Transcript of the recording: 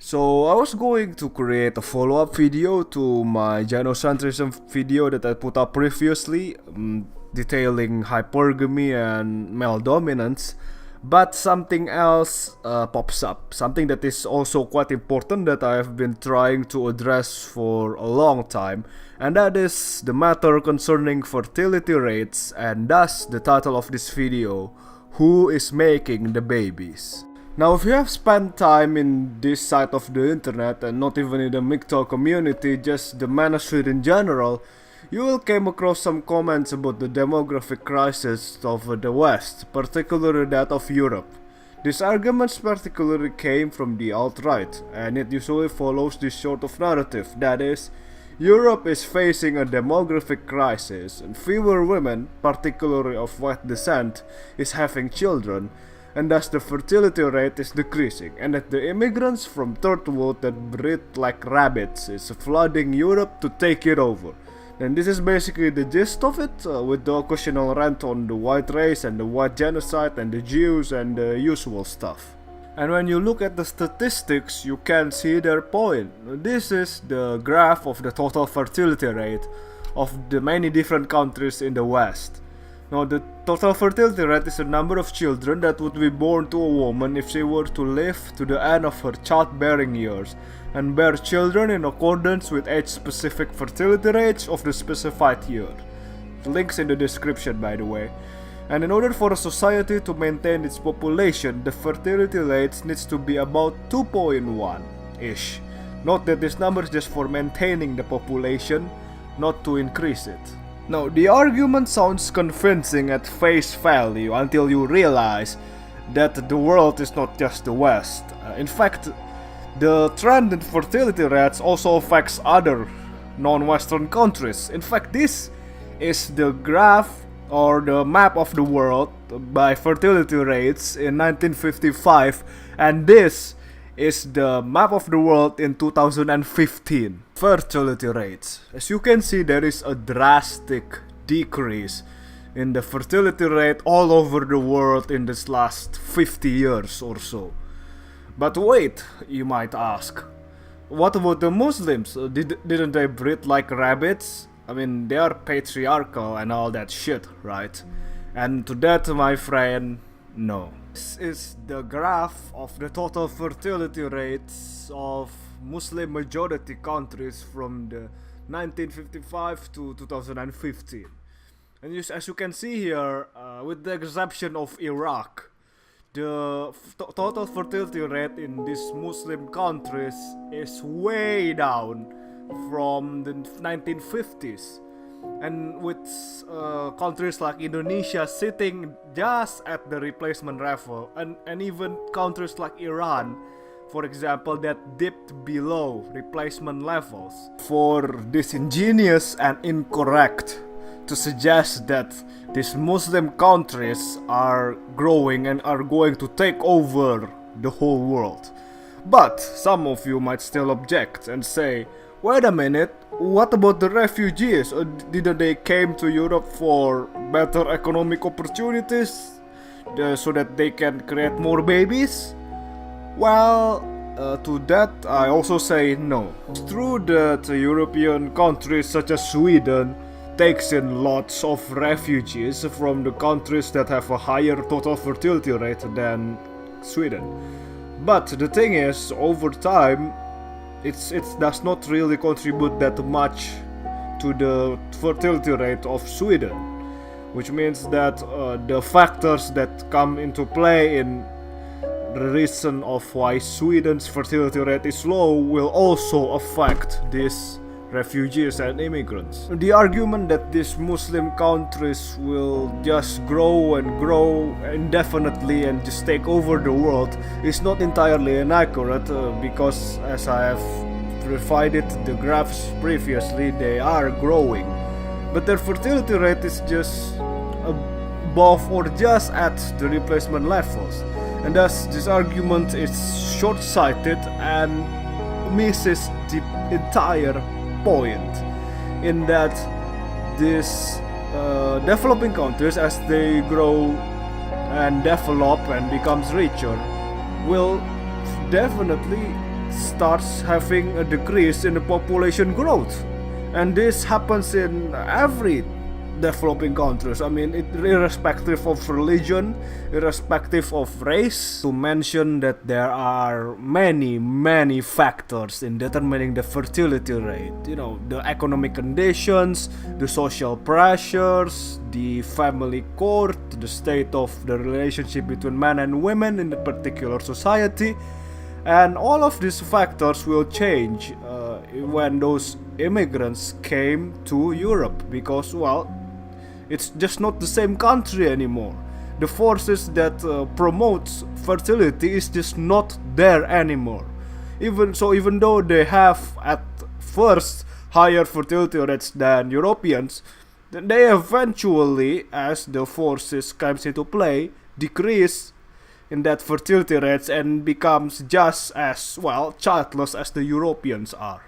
So I was going to create a follow-up video to my genocentrism video that I put up previously, detailing hypergamy and male dominance, but something else pops up, something that is also quite important that I have been trying to address for a long time, and that is the matter concerning fertility rates, and thus the title of this video, Who is Making the Babies? Now, if you have spent time in this side of the internet and not even in the MGTOW community, just the manosphere in general, you will come across some comments about the demographic crisis of the West, particularly that of Europe. These arguments particularly came from the alt-right, and it usually follows this sort of narrative, that is, Europe is facing a demographic crisis, and fewer women, particularly of white descent, is having children, and thus the fertility rate is decreasing, and that the immigrants from third world that breed like rabbits is flooding Europe to take it over. And this is basically the gist of it, with the occasional rant on the white race and the white genocide and the Jews and the usual stuff. And when you look at the statistics, you can see their point. This is the graph of the total fertility rate of the many different countries in the West. Now, the total fertility rate is the number of children that would be born to a woman if she were to live to the end of her childbearing years and bear children in accordance with age-specific fertility rates of the specified year. The link's in the description, by the way. And in order for a society to maintain its population, the fertility rate needs to be about 2.1-ish. Note that this number is just for maintaining the population, not to increase it. Now, the argument sounds convincing at face value until you realize that the world is not just the West. In fact, the trend in fertility rates also affects other non-Western countries. In fact, this is the graph or the map of the world by fertility rates in 1955, and this is the map of the world in 2015. Fertility rates. As you can see, there is a drastic decrease in the fertility rate all over the world in this last 50 years or so. But wait, you might ask, what about the Muslims? Didn't they breed like rabbits? I mean, they are patriarchal and all that shit, right? And to that, my friend, no. This is the graph of the total fertility rates of Muslim majority countries from the 1955 to 2015. And as you can see here, with the exception of Iraq, the total fertility rate in these Muslim countries is way down from the 1950s. And with countries like Indonesia sitting just at the replacement level, and even countries like Iran, for example, that dipped below replacement levels. For disingenuous and incorrect to suggest that these Muslim countries are growing and are going to take over the whole world. But some of you might still object and say, wait a minute, what about the refugees? Didn't they came to Europe for better economic opportunities so that they can create more babies? Well, to that I also say no. It's true that European countries such as Sweden takes in lots of refugees from the countries that have a higher total fertility rate than Sweden. But the thing is, over time, it does not really contribute that much to the fertility rate of Sweden, which means that the factors that come into play in the reason of why Sweden's fertility rate is low will also affect these refugees and immigrants. The argument that these Muslim countries will just grow and grow indefinitely and just take over the world is not entirely inaccurate, because as I have provided the graphs previously, they are growing, but their fertility rate is just above or just at the replacement levels, and thus this argument is short-sighted and misses the entire point, in that these developing countries, as they grow and develop and becomes richer, will definitely starts having a decrease in the population growth. And this happens in every developing countries. I mean, irrespective of religion, irrespective of race. To mention that there are many factors in determining the fertility rate. You know, the economic conditions, the social pressures, the family court, the state of the relationship between men and women in a particular society. And all of these factors will change when those immigrants came to Europe, because, well, it's just not the same country anymore. The forces that promotes fertility is just not there anymore. Even though they have at first higher fertility rates than Europeans, then they eventually, as the forces comes into play, decrease in that fertility rates and becomes just as, well, childless as the Europeans are.